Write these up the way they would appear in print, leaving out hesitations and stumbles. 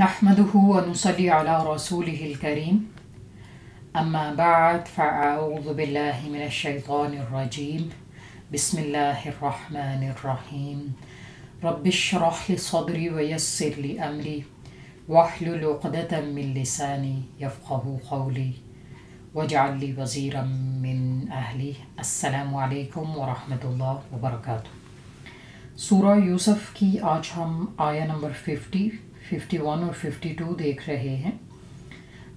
نحمده ونصلي على رسوله الكريم أما بعد فأعوذ بالله من الشيطان الرجيم بسم الله الرحمن الرحيم رب اشرح لي صدري ويسر لي أمري واحلل عقدة من لساني يفقه قولي واجعل لي وزيرا من أهلي السلام عليكم ورحمة الله وبركاته۔ سورہ یوسف کی آج ہم آیہ نمبر 51 اور 52 دیکھ رہے ہیں۔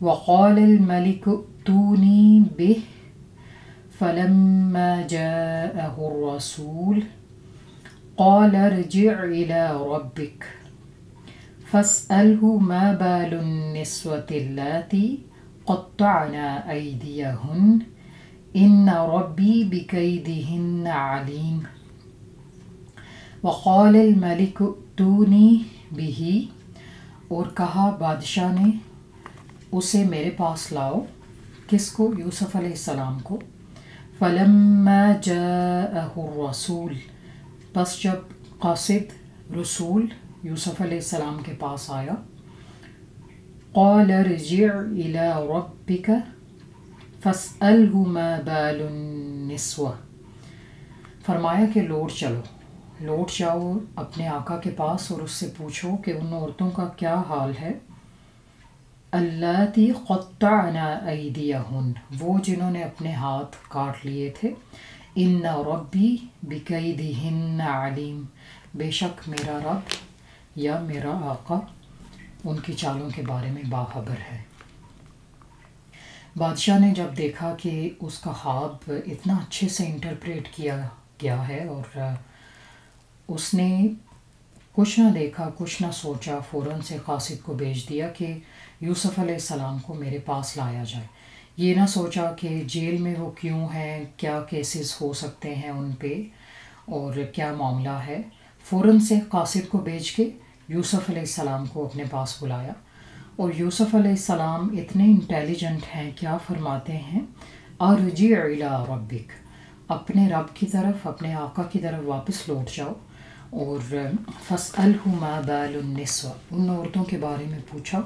وَقَالَ الْمَلِكُ ائْتُونِي بِهِ فَلَمَّا جَاءَهُ الرَّسُولُ قَالَ ارْجِعْ إِلَىٰ رَبِّكَ فَاسْأَلْهُ مَا بَالُ النِّسْوَةِ اللَّاتِي قَطَّعْنَ أَيْدِيَهُنَّ إِنَّ رَبِّي بِكَيْدِهِنَّ عَلِيمٌ۔ وَقَالَ الْمَلِكُ ائْتُونِي بِهِ، اور کہا بادشاہ نے اسے میرے پاس لاؤ۔ کس کو؟ یوسف علیہ السلام کو۔ فَلَمَّا جَاءَهُ الرَّسُولُ، پس جب قاصد رسول یوسف علیہ السلام کے پاس آیا، قَالَ ارْجِعْ إِلَىٰ رَبِّكَ فَاسْأَلْهُ مَا بَالُ النِّسْوَةِ، فرمایا کہ لوٹ جاؤ اپنے آقا کے پاس اور اس سے پوچھو کہ ان عورتوں کا کیا حال ہے۔ اللاتی قطعن ایدیہن، وہ جنہوں نے اپنے ہاتھ کاٹ لیے تھے۔ ان ربی بکیدہن علیم، بے شک میرا رب یا میرا آقا ان کی چالوں کے بارے میں باخبر ہے۔ بادشاہ نے جب دیکھا کہ اس کا خواب اتنا اچھے سے انٹرپریٹ کیا گیا ہے اور اس نے کچھ نہ دیکھا کچھ نہ سوچا، فوراً سے قاصد کو بھیج دیا کہ یوسف علیہ السلام کو میرے پاس لایا جائے۔ یہ نہ سوچا کہ جیل میں وہ کیوں ہیں، کیا کیسز ہو سکتے ہیں ان پہ اور کیا معاملہ ہے۔ فوراً سے قاصد کو بھیج کے یوسف علیہ السلام کو اپنے پاس بلایا، اور یوسف علیہ السلام اتنے انٹیلیجنٹ ہیں، کیا فرماتے ہیں، ارجع الی ربک، اپنے رب کی طرف، اپنے آقا کی طرف واپس لوٹ جاؤ، اور فاسألہ ما بال النسوہ، ان عورتوں کے بارے میں پوچھا۔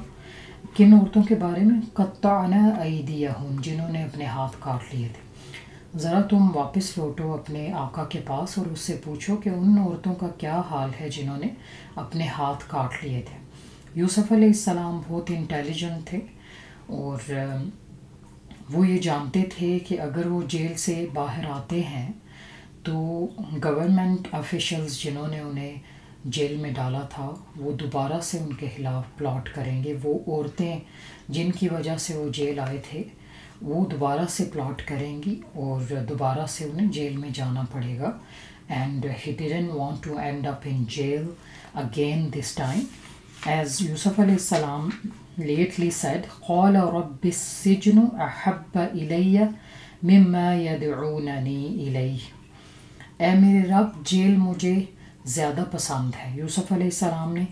کن عورتوں کے بارے میں؟ قطعن ایدیہن، جنہوں نے اپنے ہاتھ کاٹ لیے تھے۔ ذرا تم واپس لوٹو اپنے آقا کے پاس اور اس سے پوچھو کہ ان عورتوں کا کیا حال ہے جنہوں نے اپنے ہاتھ کاٹ لیے تھے۔ یوسف علیہ السلام بہت انٹیلیجنٹ تھے اور وہ یہ جانتے تھے کہ اگر وہ جیل سے باہر آتے ہیں تو گورنمنٹ آفیشلز جنہوں نے انہیں جیل میں ڈالا تھا وہ دوبارہ سے ان کے خلاف پلاٹ کریں گے۔ وہ عورتیں جن کی وجہ سے وہ جیل آئے تھے وہ دوبارہ سے پلاٹ کریں گی اور دوبارہ سے انہیں جیل میں جانا پڑے گا۔ And he didn't want to end up in jail again this time, as Yusuf علیہ السلام lately said قال رب السجن احب الی مما یدعوننی الیہ، اے میرے رب جیل مجھے زیادہ پسند ہے۔ یوسف علیہ السلام نے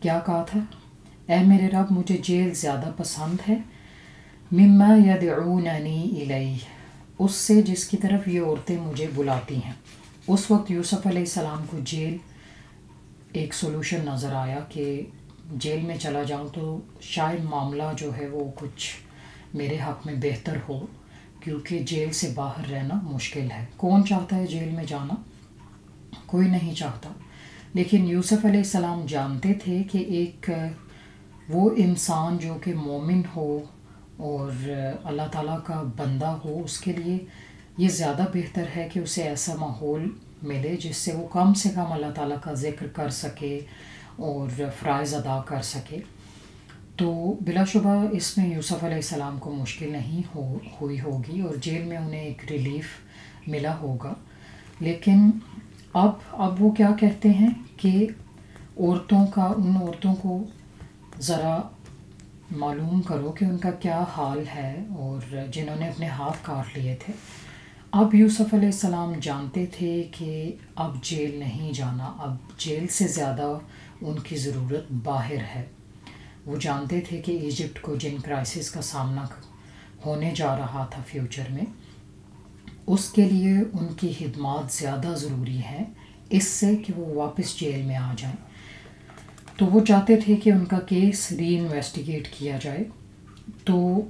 کیا کہا تھا؟ اے میرے رب مجھے جیل زیادہ پسند ہے، مما یدعوننی الیہ، اس سے جس کی طرف یہ عورتیں مجھے بلاتی ہیں۔ اس وقت یوسف علیہ السلام کو جیل ایک سولوشن نظر آیا کہ جیل میں چلا جاؤں تو شاید معاملہ جو ہے وہ کچھ میرے حق میں بہتر ہو، کیونکہ جیل سے باہر رہنا مشکل ہے۔ کون چاہتا ہے جیل میں جانا؟ کوئی نہیں چاہتا۔ لیکن یوسف علیہ السلام جانتے تھے کہ ایک وہ انسان جو کہ مومن ہو اور اللہ تعالیٰ کا بندہ ہو، اس کے لیے یہ زیادہ بہتر ہے کہ اسے ایسا ماحول ملے جس سے وہ کم سے کم اللہ تعالیٰ کا ذکر کر سکے اور فرائض ادا کر سکے۔ تو بلا شبہ اس میں یوسف علیہ السلام کو مشکل نہیں ہوئی ہوگی اور جیل میں انہیں ایک ریلیف ملا ہوگا۔ لیکن اب وہ کیا کہتے ہیں کہ ان عورتوں کو ذرا معلوم کرو کہ ان کا کیا حال ہے، اور جنہوں نے اپنے ہاتھ کاٹ لیے تھے۔ اب یوسف علیہ السلام جانتے تھے کہ اب جیل نہیں جانا، اب جیل سے زیادہ ان کی ضرورت باہر ہے۔ وہ جانتے تھے کہ ایجپٹ کو جن کرائسس کا سامنا ہونے جا رہا تھا فیوچر میں، اس کے لیے ان کی خدمات زیادہ ضروری ہیں اس سے کہ وہ واپس جیل میں آ جائیں۔ تو وہ چاہتے تھے کہ ان کا کیس ری انویسٹیگیٹ کیا جائے. تو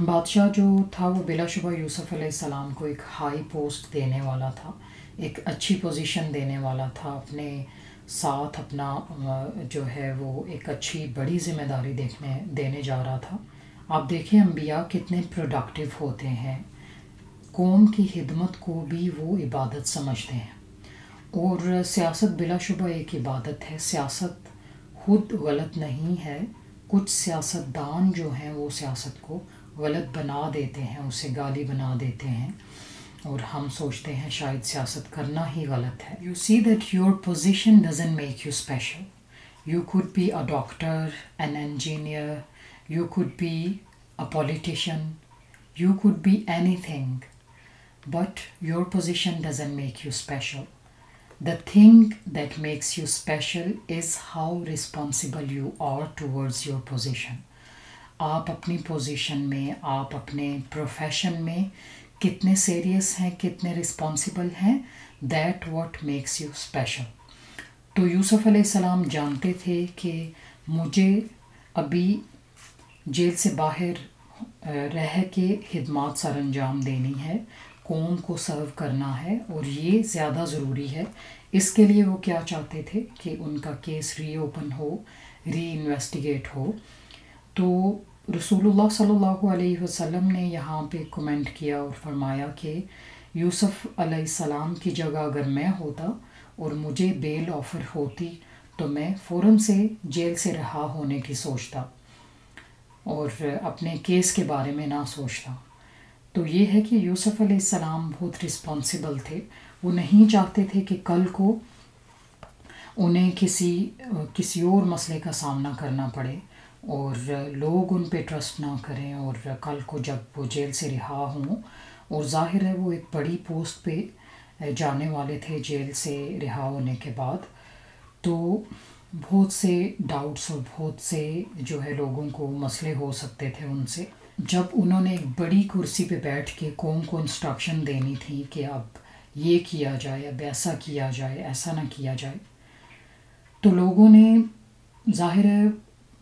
بادشاہ جو تھا وہ بلا شبہ یوسف علیہ السلام کو ایک ہائی پوسٹ دینے والا تھا، ایک اچھی پوزیشن دینے والا تھا، اپنے ساتھ اپنا جو ہے وہ ایک اچھی بڑی ذمہ داری دینے جا رہا تھا. آپ دیکھیں انبیاء کتنے پروڈکٹیو ہوتے ہیں، قوم کی خدمت کو بھی وہ عبادت سمجھتے ہیں. اور سیاست بلا شبہ ایک عبادت ہے. سیاست خود غلط نہیں ہے، کچھ سیاستدان جو ہیں وہ سیاست کو غلط بنا دیتے ہیں، اسے گالی بنا دیتے ہیں، اور ہم سوچتے ہیں شاید سیاست کرنا ہی غلط ہے. You see that your position doesn't make you special. You could be a doctor, an engineer, you could be a politician, you could be anything, but your position doesn't make you special. The thing that makes you special is how responsible you are towards your position. آپ اپنی position میں، آپ اپنے profession میں کتنے serious ہیں، کتنے responsible ہیں، that what makes you special. تو یوسف علیہ السلام جانتے تھے کہ مجھے ابھی جیل سے باہر رہ کے خدمات سر انجام دینی ہے، قوم کو سرو کرنا ہے، اور یہ زیادہ ضروری ہے. اس کے لیے وہ کیا چاہتے تھے کہ ان کا کیس ری اوپن ہو، ری انویسٹیگیٹ ہو. تو رسول اللہ صلی اللہ علیہ وسلم نے یہاں پہ کمنٹ کیا اور فرمایا کہ یوسف علیہ السلام کی جگہ اگر میں ہوتا اور مجھے بیل آفر ہوتی تو میں فوراً سے جیل سے رہا ہونے کی سوچتا اور اپنے کیس کے بارے میں نہ سوچتا. تو یہ ہے کہ یوسف علیہ السلام بہت رسپانسیبل تھے. وہ نہیں چاہتے تھے کہ کل کو انہیں کسی اور مسئلے کا سامنا کرنا پڑے اور لوگ ان پہ ٹرسٹ نہ کریں، اور کل کو جب وہ جیل سے رہا ہوں، اور ظاہر ہے وہ ایک بڑی پوسٹ پہ جانے والے تھے جیل سے رہا ہونے کے بعد، تو بہت سے ڈاؤٹس اور بہت سے جو ہے لوگوں کو مسئلے ہو سکتے تھے ان سے. جب انہوں نے ایک بڑی کرسی پہ بیٹھ کے قوم کو انسٹرکشن دینی تھی کہ اب یہ کیا جائے، اب ایسا کیا جائے، ایسا نہ کیا جائے، تو لوگوں نے ظاہر ہے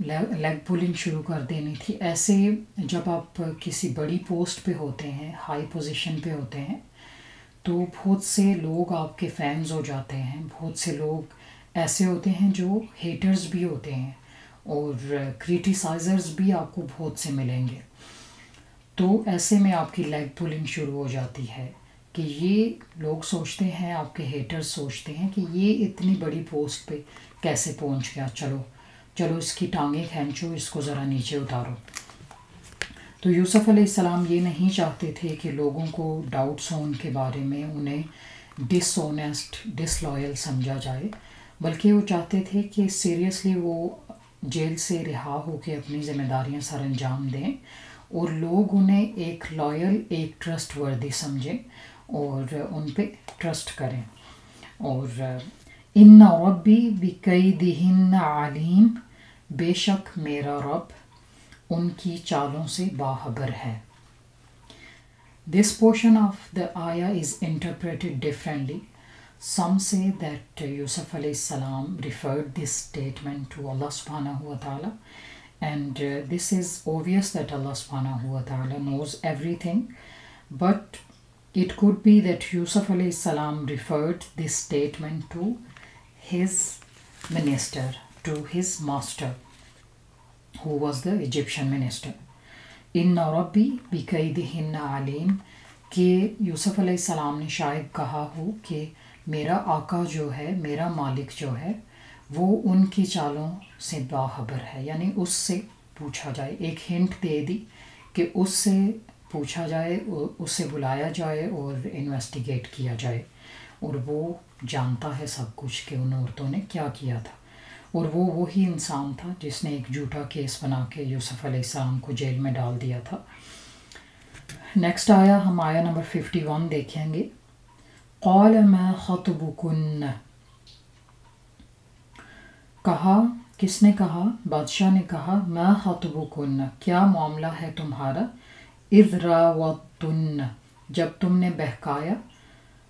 لیگ پولنگ شروع کر دینی تھی. ایسے جب آپ کسی بڑی پوسٹ پہ ہوتے ہیں، ہائی پوزیشن پہ ہوتے ہیں، تو بہت سے لوگ آپ کے فینز ہو جاتے ہیں. بہت سے لوگ ایسے ہوتے ہیں جو ہیٹرز بھی ہوتے ہیں، اور کریٹیسائزرز بھی آپ کو بہت سے ملیں گے. تو ایسے میں آپ کی لیگ پولنگ شروع ہو جاتی ہے کہ یہ لوگ سوچتے ہیں، آپ کے ہیٹرز سوچتے ہیں کہ یہ اتنی بڑی پوسٹ پہ کیسے پہنچ گیا، چلو اس کی ٹانگیں کھینچو، اس کو ذرا نیچے اتارو. تو یوسف علیہ السلام یہ نہیں چاہتے تھے کہ لوگوں کو ڈاؤٹس ہوں ان کے بارے میں، انہیں ڈس آنیسٹ، ڈس لائل سمجھا جائے، بلکہ وہ چاہتے تھے کہ سیریسلی وہ جیل سے رہا ہو کے اپنی ذمہ داریاں سر انجام دیں، اور لوگ انہیں ایک لائل، ایک ٹرسٹ وردی سمجھیں اور ان پہ ٹرسٹ کریں. اور ان ربی بکیدہن علیم، بے شک میرا رب ان کی چالوں سے باخبر ہے. This portion of the ayah is interpreted differently. Some say that Yusuf alayhi salam referred this statement to Allah subhanahu wa ta'ala, and this is obvious that Allah subhanahu wa ta'ala knows everything, but it could be that Yusuf alayhi salam referred this statement to his minister, to his master, who was the Egyptian minister. ان ربی بکیدہن علیم، کہ یوسف علیہ السلام نے شاید کہا ہو کہ میرا آقا جو ہے، میرا مالک جو ہے، وہ ان کی چالوں سے باخبر ہے. یعنی اس سے پوچھا جائے، ایک ہنٹ دے دی کہ اس سے پوچھا جائے، اس سے بلایا جائے اور انویسٹیگیٹ کیا جائے، اور وہ جانتا ہے سب کچھ کہ ان عورتوں نے کیا کیا تھا. اور وہ وہی انسان تھا جس نے ایک جھوٹا کیس بنا کے یوسف علیہ السلام کو جیل میں ڈال دیا تھا. نیکسٹ آیا، ہم آیا نمبر 51 دیکھیں گے. قال ما خطبکن، کہا، کس نے کہا؟ بادشاہ نے کہا، ما خطبکن، کیا معاملہ ہے تمہارا، اذ راوتن، جب تم نے بہکایا،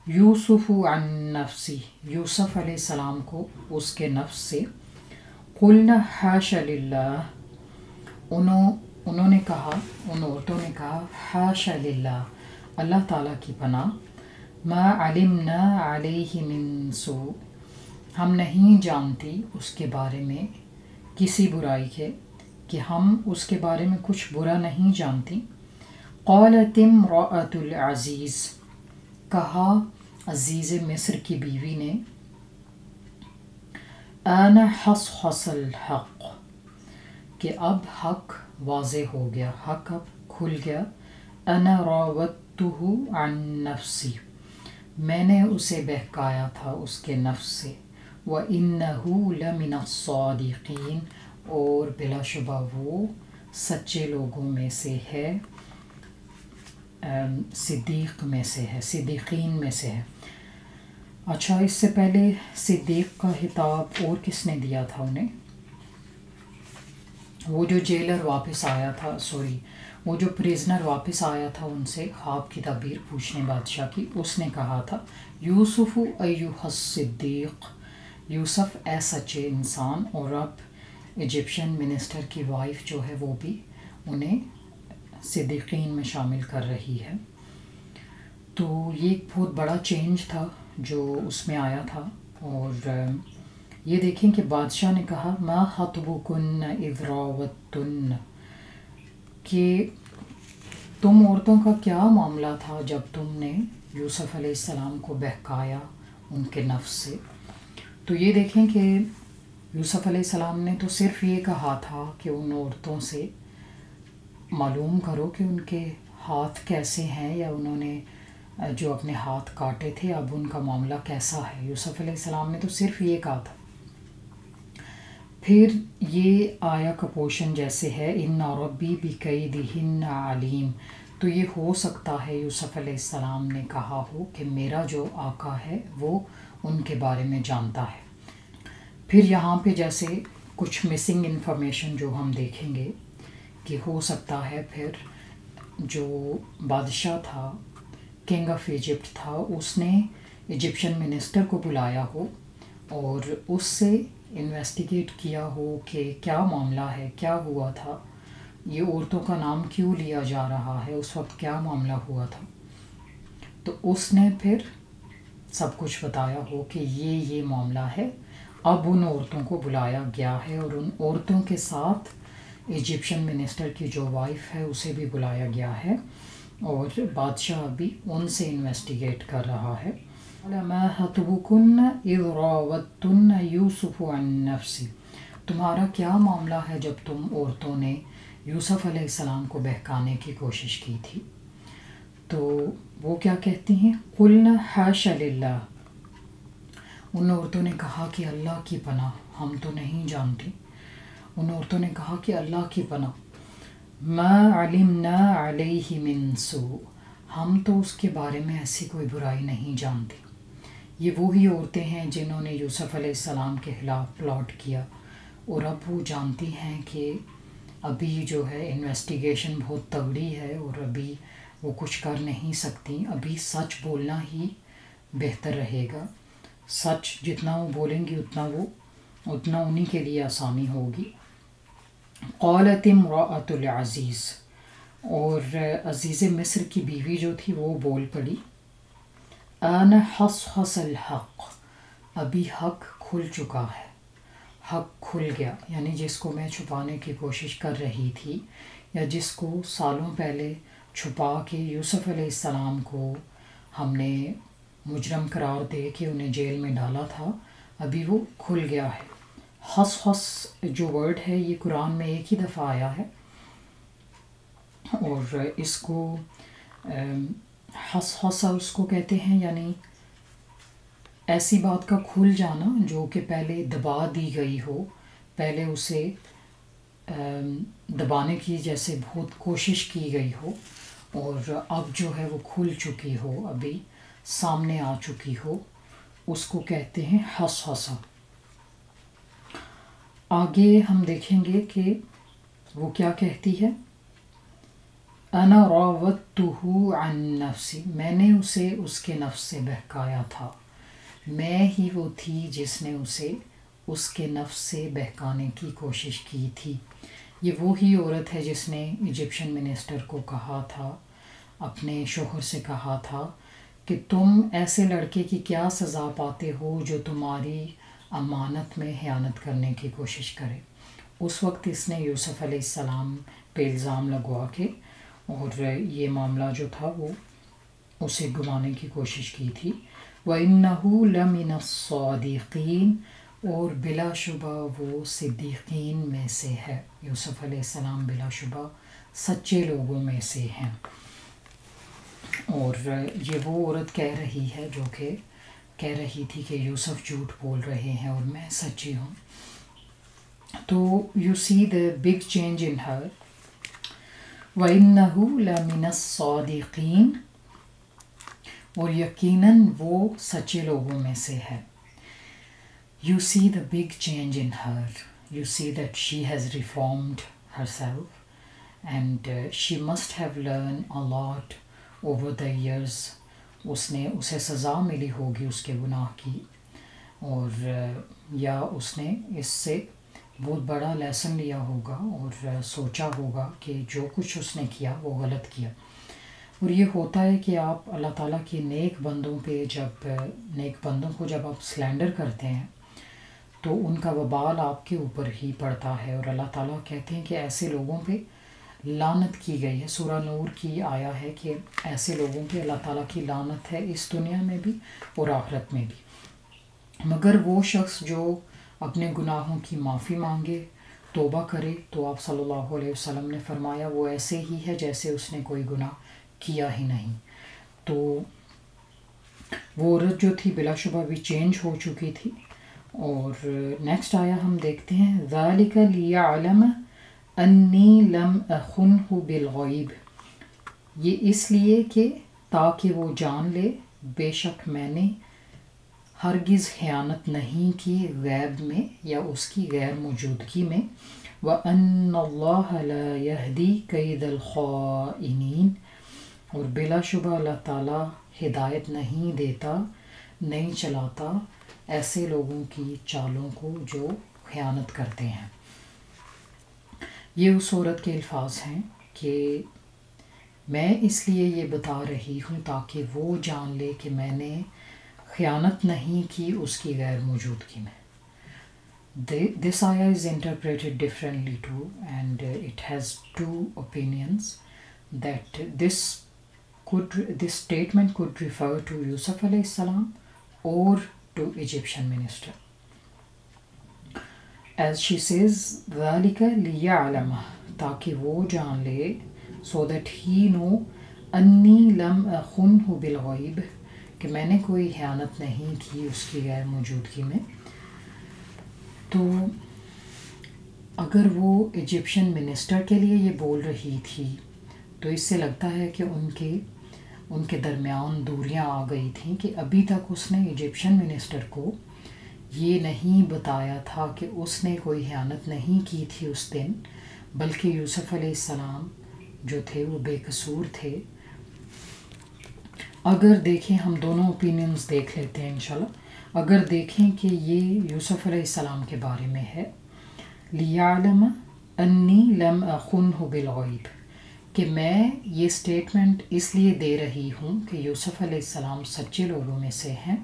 یوسف عن نفسی، یوسف علیہ السلام کو اس کے نفس سے، قلنا حاشا للہ، انہوں نے کہا، ان عورتوں نے کہا حاشا للہ، اللہ تعالیٰ کی پناہ، ما علمنا علیہ من سوء، ہم نہیں جانتی اس کے بارے میں کسی برائی کے، کہ ہم اس کے بارے میں کچھ برا نہیں جانتی۔ قالت امرأۃ العزیز، کہا عزیز مصر کی بیوی نے، آن حصحص الحق، کہ اب حق واضح ہو گیا، حق اب کھل گیا، انا راودتہ عن نفسی، میں نے اسے بہکایا تھا اس کے نفس سے، وَإِنَّهُ لَمِنَ الصَّادِقِينَ، اور بلا شبہ وہ سچے لوگوں میں سے ہے، صدیق میں سے ہے، صدیقین میں سے ہے۔ اچھا، اس سے پہلے صدیق کا خطاب اور کس نے دیا تھا انہیں؟ وہ جو جیلر واپس آیا تھا، وہ جو پریزنر واپس آیا تھا ان سے خواب کی تعبیر پوچھنے بادشاہ کی، اس نے کہا تھا یوسف ایھا الصدیق، یوسف اے سچے انسان، اور اب ایجپشن منسٹر کی وائف جو ہے وہ بھی انہیں صدیقین میں شامل کر رہی ہے۔ تو یہ ایک بہت بڑا چینج تھا جو اس میں آیا تھا، اور یہ دیکھیں کہ بادشاہ نے کہا ما خطبکن اذ راوتن، کہ تم عورتوں کا کیا معاملہ تھا جب تم نے یوسف علیہ السلام کو بہکایا ان کے نفس سے۔ تو یہ دیکھیں کہ یوسف علیہ السلام نے تو صرف یہ کہا تھا کہ ان عورتوں سے معلوم کرو کہ ان کے ہاتھ کیسے ہیں، یا انہوں نے جو اپنے ہاتھ کاٹے تھے اب ان کا معاملہ کیسا ہے۔ یوسف علیہ السلام نے تو صرف یہ کہا تھا۔ پھر یہ آیا کا پورشن جیسے ہے ان ربی بکیدہن علیم، تو یہ ہو سکتا ہے یوسف علیہ السلام نے کہا ہو کہ میرا جو آقا ہے وہ ان کے بارے میں جانتا ہے۔ پھر یہاں پہ جیسے کچھ مسنگ انفارمیشن جو ہم دیکھیں گے کہ ہو سکتا ہے پھر جو بادشاہ تھا، کنگ آف ایجپٹ تھا، اس نے ایجپشن منسٹر کو بلایا ہو اور اس سے انویسٹیگیٹ کیا ہو کہ کیا معاملہ ہے، کیا ہوا تھا، یہ عورتوں کا نام کیوں لیا جا رہا ہے، اس وقت کیا معاملہ ہوا تھا۔ تو اس نے پھر سب کچھ بتایا ہو کہ یہ معاملہ ہے۔ اب ان عورتوں کو بلایا گیا ہے اور ان عورتوں کے ساتھ ایجپشن منسٹر کی جو وائف ہے اسے بھی بلایا گیا ہے، اور بادشاہ بھی ان سے انویسٹیگیٹ کر رہا ہے۔ ما خطبکن اذ راوتن یوسف عن نفسی، تمہارا کیا معاملہ ہے جب تم عورتوں نے یوسف علیہ السلام کو بہکانے کی کوشش کی تھی۔ تو وہ کیا کہتی ہیں، قلنا حاشا للہ، ان عورتوں نے کہا کہ اللہ کی پناہ، ہم تو نہیں جانتی، ان عورتوں نے کہا کہ اللہ کی پناہ، ما علمنا علیہ من سوء، ہم تو اس کے بارے میں ایسی کوئی برائی نہیں جانتی۔ یہ وہی عورتیں ہیں جنہوں نے یوسف علیہ السلام کے خلاف پلاٹ کیا، اور اب وہ جانتی ہیں کہ ابھی جو ہے انویسٹیگیشن بہت تگڑی ہے اور ابھی وہ کچھ کر نہیں سکتی، ابھی سچ بولنا ہی بہتر رہے گا، سچ جتنا وہ بولیں گی اتنا انہی کے لیے آسانی ہوگی۔ قالت امرأۃ العزیز، اور عزیز مصر کی بیوی جو تھی وہ بول پڑی، آن حصحص الحق، ابھی حق کھل چکا ہے، حق کھل گیا، یعنی جس کو میں چھپانے کی کوشش کر رہی تھی، یا جس کو سالوں پہلے چھپا کے یوسف علیہ السلام کو ہم نے مجرم قرار دے کے انہیں جیل میں ڈالا تھا، ابھی وہ کھل گیا ہے۔ حصحص جو ورڈ ہے یہ قرآن میں ایک ہی دفعہ آیا ہے، اور اس کو حصحص اس کو کہتے ہیں، یعنی ایسی بات کا کھل جانا جو کہ پہلے دبا دی گئی ہو، پہلے اسے دبانے کی جیسے بہت کوشش کی گئی ہو، اور اب جو ہے وہ کھل چکی ہو، ابھی سامنے آ چکی ہو، اس کو کہتے ہیں حصحص۔ آگے ہم دیکھیں گے کہ وہ کیا کہتی ہے، انا راودتہ عن نفسی، میں نے اسے اس کے نفس سے بہکایا تھا، میں ہی وہ تھی جس نے اسے اس کے نفس سے بہکانے کی کوشش کی تھی۔ یہ وہی عورت ہے جس نے ایجپشن منسٹر کو کہا تھا، اپنے شوہر سے کہا تھا کہ تم ایسے لڑکے کی کیا سزا پاتے ہو جو تمہاری امانت میں خیانت کرنے کی کوشش کرے۔ اس وقت اس نے یوسف علیہ السلام پہ الزام لگوا کے اور یہ معاملہ جو تھا وہ اسے گوانے کی کوشش کی تھی۔ وَإِنَّهُ لَمِنَ الصَّادِقِينَ، اور بلا شبہ وہ صدیقین میں سے ہے۔ یوسف علیہ السلام بلا شبہ سچے لوگوں میں سے ہیں۔ اور یہ وہ عورت کہہ رہی ہے جو کہ کہہ رہی تھی کہ یوسف جھوٹ بول رہے ہیں اور میں سچی ہوں۔ تو you see the big change in her. وَإِنَّهُ لَمِنَ الصَّادِقِينَ، اور یقیناً وہ سچے لوگوں میں سے ہے۔ You see the big change in her. You see that she has reformed herself and she must have learned a lot over the years. اسے سزا ملی ہوگی اس کے گناہ کی، اور یا اس نے اس سے بہت بڑا لیسن لیا ہوگا اور سوچا ہوگا کہ جو کچھ اس نے کیا وہ غلط کیا۔ اور یہ ہوتا ہے کہ آپ اللہ تعالیٰ کے نیک بندوں کو جب آپ سلینڈر کرتے ہیں تو ان کا وبال آپ کے اوپر ہی پڑتا ہے، اور اللہ تعالیٰ کہتے ہیں کہ ایسے لوگوں پہ لعنت کی گئی ہے۔ سورہ نور کی آیا ہے کہ ایسے لوگوں پہ اللہ تعالیٰ کی لعنت ہے اس دنیا میں بھی اور آخرت میں بھی۔ مگر وہ شخص جو اپنے گناہوں کی معافی مانگے، توبہ کرے، تو آپ صلی اللہ علیہ وسلم نے فرمایا وہ ایسے ہی ہے جیسے اس نے کوئی گناہ کیا ہی نہیں۔ تو وہ عورت جو تھی بلا شبہ بھی چینج ہو چکی تھی۔ اور نیکسٹ آیا ہم دیکھتے ہیں، ذَلِكَ لِيَعْلَمَ أَنِّي لَمْ أَخُنْهُ بِالْغَيْبِ، یہ اس لیے کہ تاکہ وہ جان لے بے شک میں نے ہرگز خیانت نہیں کی غیب میں یا اس کی غیر موجودگی میں۔ وَأَنَّ اللَّهَ لَا يَهْدِي كَيْدَ الْخَائِنِينَ، اور بلا شبہ اللہ تعالیٰ ہدایت نہیں دیتا، نہیں چلاتا ایسے لوگوں کی چالوں کو جو خیانت کرتے ہیں۔ یہ اس عورت کے الفاظ ہیں کہ میں اس لیے یہ بتا رہی ہوں تاکہ وہ جان لے کہ میں نے خیانت نہیں کی اس کی غیر موجودگی میں۔ This ayah is interpreted differently too, and it has two opinions, that this statement could refer to Yusuf alayhi salam or to Egyptian minister. As she says, ذَلِكَ لِيَعْلَمَ، تاکہ وہ جان لے، so that he know أَنِّي لَمْ أَخُنْهُ بِالْغَيْبِ، کہ میں نے کوئی خیانت نہیں کی اس کی غیر موجودگی میں۔ تو اگر وہ ایجپشن منسٹر کے لیے یہ بول رہی تھی تو اس سے لگتا ہے کہ ان کے درمیان دوریاں آ گئی تھیں، کہ ابھی تک اس نے ایجپشن منسٹر کو یہ نہیں بتایا تھا کہ اس نے کوئی خیانت نہیں کی تھی اس دن، بلکہ یوسف علیہ السلام جو تھے وہ بے قصور تھے۔ اگر دیکھیں، ہم دونوں اوپینینز دیکھ لیتے ہیں انشاءاللہ۔ اگر دیکھیں کہ یہ یوسف علیہ السلام کے بارے میں ہے، لِيَعْلَمَ أَنِّي لَمْ أَخُنْهُ بِالْغَيْبِ، کہ میں یہ سٹیٹمنٹ اس لیے دے رہی ہوں کہ یوسف علیہ السلام سچے لوگوں میں سے ہیں،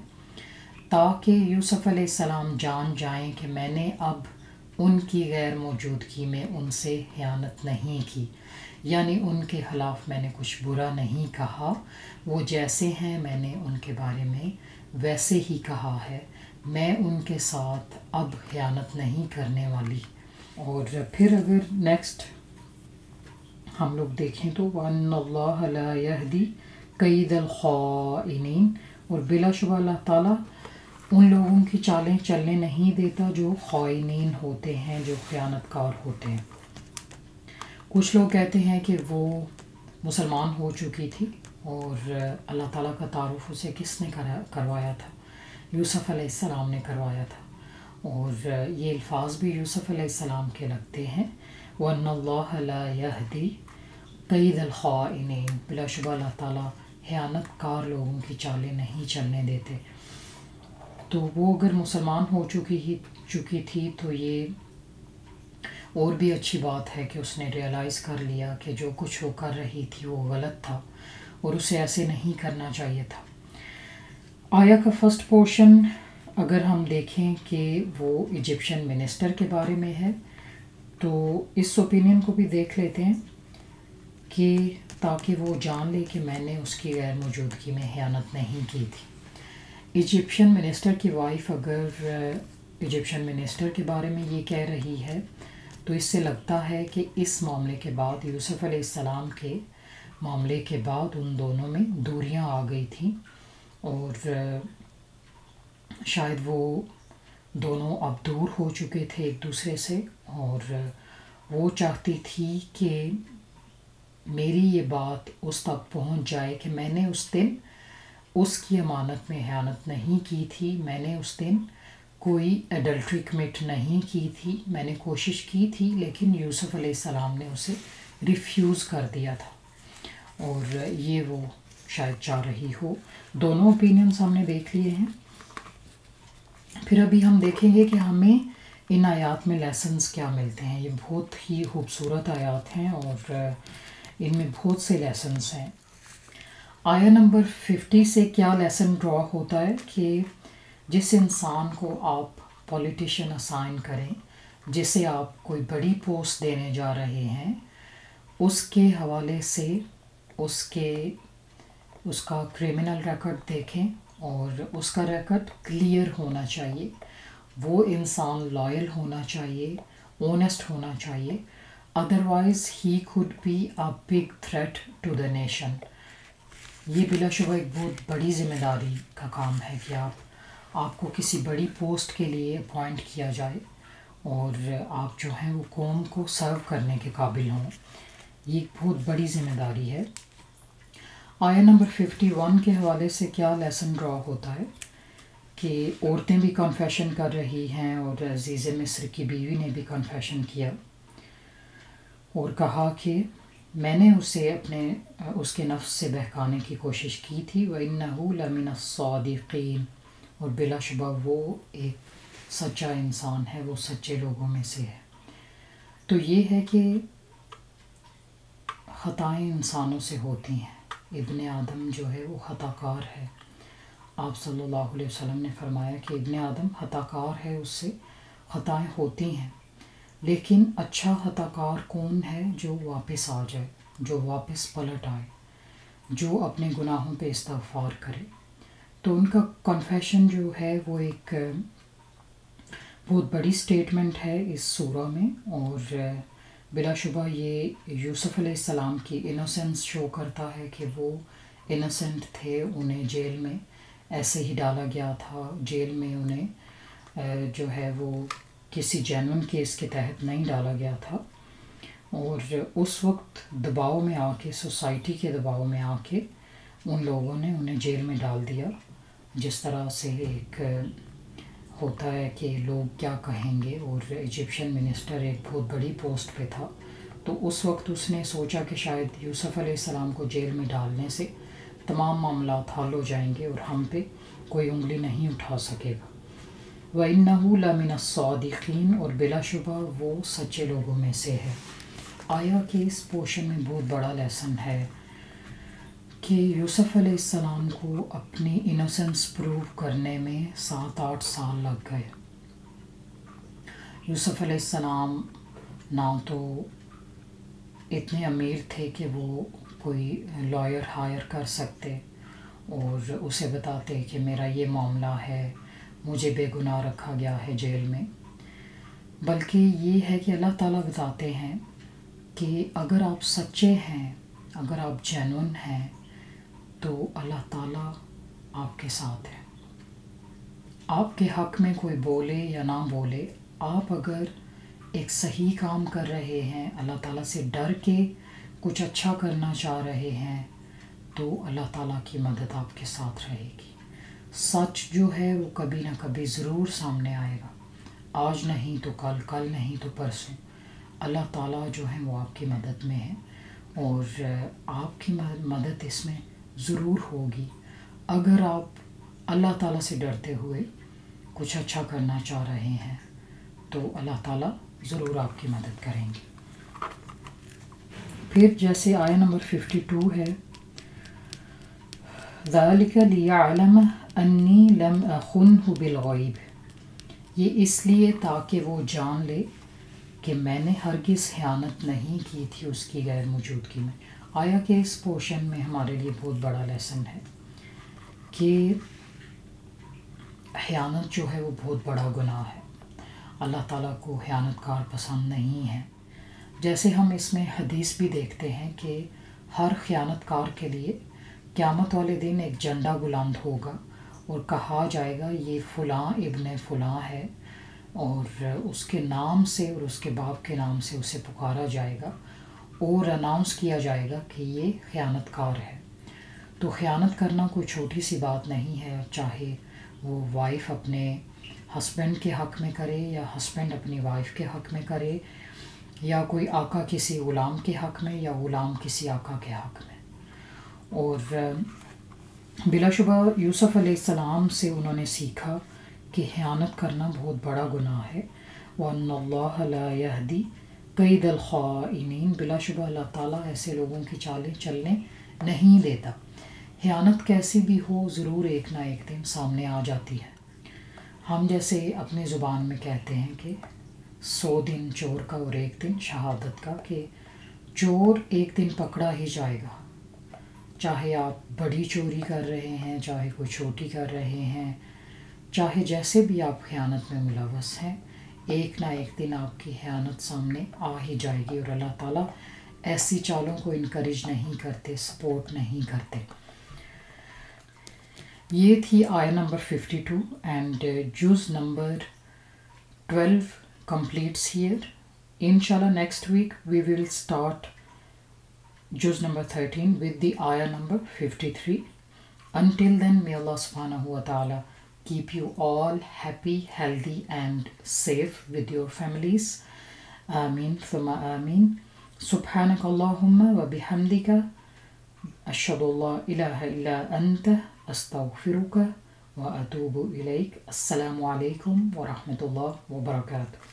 تاکہ یوسف علیہ السلام جان جائیں کہ میں نے اب ان کی غیر موجودگی میں ان سے خیانت نہیں کی، یعنی ان کے خلاف میں نے کچھ برا نہیں کہا، وہ جیسے ہیں میں نے ان کے بارے میں ویسے ہی کہا ہے، میں ان کے ساتھ اب خیانت نہیں کرنے والی۔ اور پھر اگر نیکسٹ ہم لوگ دیکھیں تو وَأَنَّ اللَّهَ لَا يَهْدِي كَيْدَ الْخَائِنِينَ، اور بلا شبہ اللہ تعالیٰ ان لوگوں کی چالیں چلنے نہیں دیتا جو خائنین ہوتے ہیں، جو خیانت کار ہوتے ہیں۔ کچھ لوگ کہتے ہیں کہ وہ مسلمان ہو چکی تھی اور اللہ تعالیٰ کا تعارف اسے کس نے کروایا تھا؟ یوسف علیہ السلام نے کروایا تھا، اور یہ الفاظ بھی یوسف علیہ السلام کے لگتے ہیں، وَأَنَّ اللَّهَ لَا يَهْدِي كَيْدَ الْخَائِنِينَ، بلا شبہ اللہ تعالیٰ خیانت کار لوگوں کی چالیں نہیں چلنے دیتے۔ تو وہ اگر مسلمان ہو چکی تھی تو یہ اور بھی اچھی بات ہے کہ اس نے ریئلائز کر لیا کہ جو کچھ وہ کر رہی تھی وہ غلط تھا اور اسے ایسے نہیں کرنا چاہیے تھا۔ آیا کا فرسٹ پورشن اگر ہم دیکھیں کہ وہ ایجپشین منسٹر کے بارے میں ہے تو اس اوپینین کو بھی دیکھ لیتے ہیں کہ تاکہ وہ جان لے کہ میں نے اس کی غیر موجودگی میں خیانت نہیں کی تھی۔ ایجپشین منسٹر کی وائف اگر ایجپشین منسٹر کے بارے میں یہ کہہ رہی ہے تو اس سے لگتا ہے کہ اس معاملے کے بعد یوسف علیہ السلام کے معاملے کے بعد ان دونوں میں دوریاں آ گئی تھیں اور شاید وہ دونوں اب دور ہو چکے تھے ایک دوسرے سے، اور وہ چاہتی تھی کہ میری یہ بات اس تک پہنچ جائے کہ میں نے اس دن اس کی امانت میں خیانت نہیں کی تھی، میں نے اس دن کوئی ایڈلٹری کمٹ نہیں کی تھی، میں نے کوشش کی تھی لیکن یوسف علیہ السلام نے اسے ریفیوز کر دیا تھا، اور یہ وہ شاید چاہ رہی ہو۔ دونوں اوپینینس ہم نے دیکھ لیے ہیں۔ پھر ابھی ہم دیکھیں گے کہ ہمیں ان آیات میں لیسنز کیا ملتے ہیں۔ یہ بہت ہی خوبصورت آیات ہیں اور ان میں بہت سے لیسنز ہیں۔ آیا نمبر 50 سے کیا لیسن ڈرا ہوتا ہے کہ جس انسان کو آپ پولیٹیشین اسائن کریں، جسے آپ کوئی بڑی پوسٹ دینے جا رہے ہیں، اس کے حوالے سے اس کا کرمنل ریکارڈ دیکھیں اور اس کا ریکارڈ کلیئر ہونا چاہیے، وہ انسان لائل ہونا چاہیے، اونیسٹ ہونا چاہیے، otherwise he could be a big threat to the nation۔ یہ بلا شبہ ایک بہت بڑی ذمہ داری کا کام ہے کہ آپ کو کسی بڑی پوسٹ کے لیے اپوائنٹ کیا جائے اور آپ جو ہیں وہ قوم کو سرو کرنے کے قابل ہوں۔ یہ ایک بہت بڑی ذمہ داری ہے۔ آیا نمبر 51 کے حوالے سے کیا لیسن ڈرا ہوتا ہے کہ عورتیں بھی کنفیشن کر رہی ہیں اور عزیز مصر کی بیوی نے بھی کنفیشن کیا اور کہا کہ میں نے اسے اس کے نفس سے بہکانے کی کوشش کی تھی، وَإِنَّهُ لَمِنَ الصَّادِقِينَ، اور بلا شبہ وہ ایک سچا انسان ہے، وہ سچے لوگوں میں سے ہے۔ تو یہ ہے کہ خطائیں انسانوں سے ہوتی ہیں، ابن آدم جو ہے وہ خطا کار ہے۔ آپ صلی اللہ علیہ وسلم نے فرمایا کہ ابن آدم خطا کار ہے، اس سے خطائیں ہوتی ہیں، لیکن اچھا خطا کار کون ہے؟ جو واپس آ جائے، جو واپس پلٹ آئے، جو اپنے گناہوں پہ استغفار کرے۔ تو ان کا کنفیشن جو ہے وہ ایک بہت بڑی سٹیٹمنٹ ہے اس سورہ میں، اور بلا شبہ یہ یوسف علیہ السلام کی انوسنس شو کرتا ہے کہ وہ انوسنٹ تھے، انہیں جیل میں ایسے ہی ڈالا گیا تھا، جیل میں انہیں جو ہے وہ کسی جینون کیس کے تحت نہیں ڈالا گیا تھا، اور اس وقت دباؤ میں آ کے، سوسائٹی کے دباؤ میں آ کے ان لوگوں نے انہیں جیل میں ڈال دیا، جس طرح سے ایک ہوتا ہے کہ لوگ کیا کہیں گے، اور ایجپشین منسٹر ایک بہت بڑی پوسٹ پہ تھا، تو اس وقت اس نے سوچا کہ شاید یوسف علیہ السلام کو جیل میں ڈالنے سے تمام معاملات حل ہو جائیں گے اور ہم پہ کوئی انگلی نہیں اٹھا سکے گا۔ وَإِنَّهُ لَمِنَ الصَّادِقِينَ، اور بلا شبہ وہ سچے لوگوں میں سے ہے۔ آیا کہ اس پورشن میں بہت بڑا لیسن ہے کہ یوسف علیہ السلام کو اپنی انوسنس پروو کرنے میں 7-8 سال لگ گئے۔ یوسف علیہ السلام نہ تو اتنے امیر تھے کہ وہ کوئی لائر ہائر کر سکتے اور اسے بتاتے کہ میرا یہ معاملہ ہے، مجھے بے گناہ رکھا گیا ہے جیل میں، بلکہ یہ ہے کہ اللہ تعالیٰ بتاتے ہیں کہ اگر آپ سچے ہیں، اگر آپ جینون ہیں، تو اللہ تعالیٰ آپ کے ساتھ ہے۔ آپ کے حق میں کوئی بولے یا نہ بولے، آپ اگر ایک صحیح کام کر رہے ہیں، اللہ تعالیٰ سے ڈر کے کچھ اچھا کرنا چاہ رہے ہیں، تو اللہ تعالیٰ کی مدد آپ کے ساتھ رہے گی۔ سچ جو ہے وہ کبھی نہ کبھی ضرور سامنے آئے گا، آج نہیں تو کل، کل نہیں تو پرسوں۔ اللہ تعالیٰ جو ہے وہ آپ کی مدد میں ہے، اور آپ کی مدد اس میں ضرور ہوگی اگر آپ اللہ تعالیٰ سے ڈرتے ہوئے کچھ اچھا کرنا چاہ رہے ہیں۔ تو اللہ تعالیٰ ضرور آپ کی مدد کریں گے۔ پھر جیسے آیہ نمبر 52 ہے، ذَلِكَ لِيَعْلَمَ أَنِّي لَمْ أَخُنْهُ بِالْغَيْبِ، یہ اس لیے تاکہ وہ جان لے کہ میں نے ہرگز خیانت نہیں کی تھی اس کی غیر موجودگی میں۔ آیا کہ اس پورشن میں ہمارے لیے بہت بڑا لیسن ہے کہ خیانت جو ہے وہ بہت بڑا گناہ ہے، اللہ تعالیٰ کو خیانت کار پسند نہیں ہے۔ جیسے ہم اس میں حدیث بھی دیکھتے ہیں کہ ہر خیانت کار کے لیے قیامت والے دن ایک جھنڈا بلند ہوگا اور کہا جائے گا یہ فلاں ابن فلاں ہے، اور اس کے نام سے اور اس کے باپ کے نام سے اسے پکارا جائے گا اور اناؤنس کیا جائے گا کہ یہ خیانت کار ہے۔ تو خیانت کرنا کوئی چھوٹی سی بات نہیں ہے، چاہے وہ وائف اپنے ہسبینڈ کے حق میں کرے یا ہسبینڈ اپنی وائف کے حق میں کرے، یا کوئی آقا کسی غلام کے حق میں یا غلام کسی آقا کے حق میں۔ اور بلا شبہ یوسف علیہ السلام سے انہوں نے سیکھا کہ خیانت کرنا بہت بڑا گناہ ہے۔ وَأَنَّ اللَّهَ لَا يَهْدِي كَيْدَ الْخَائِنِينَ، بلا شبہ اللہ تعالیٰ ایسے لوگوں کی چالیں چلنے نہیں دیتا۔ خیانت کیسی بھی ہو ضرور ایک نہ ایک دن سامنے آ جاتی ہے۔ ہم جیسے اپنی زبان میں کہتے ہیں کہ 100 دن چور کا اور ایک دن شہادت کا، کہ چور ایک دن پکڑا ہی جائے گا، چاہے آپ بڑی چوری کر رہے ہیں، چاہے کوئی چھوٹی کر رہے ہیں، چاہے جیسے بھی آپ خیانت میں ملوث ہیں، ایک نہ ایک دن آپ کی خیانت سامنے آ ہی جائے گی، اور اللہ تعالیٰ ایسی چالوں کو انکریج نہیں کرتے، سپورٹ نہیں کرتے۔ یہ تھی آیہ نمبر 52 اینڈ جز number 12 completes here. Inshallah next week we will start juz number 13 with the ayah number 53. Until then, may Allah subhanahu wa ta'ala keep you all happy, healthy and safe with your families. Ameen thumma ameen. Subhanak Allahumma wa bihamdika ashhadu an la ilaha illa anta astaghfiruka wa atubu ilayk. Assalamu alaikum wa rahmatullah wa barakatuh.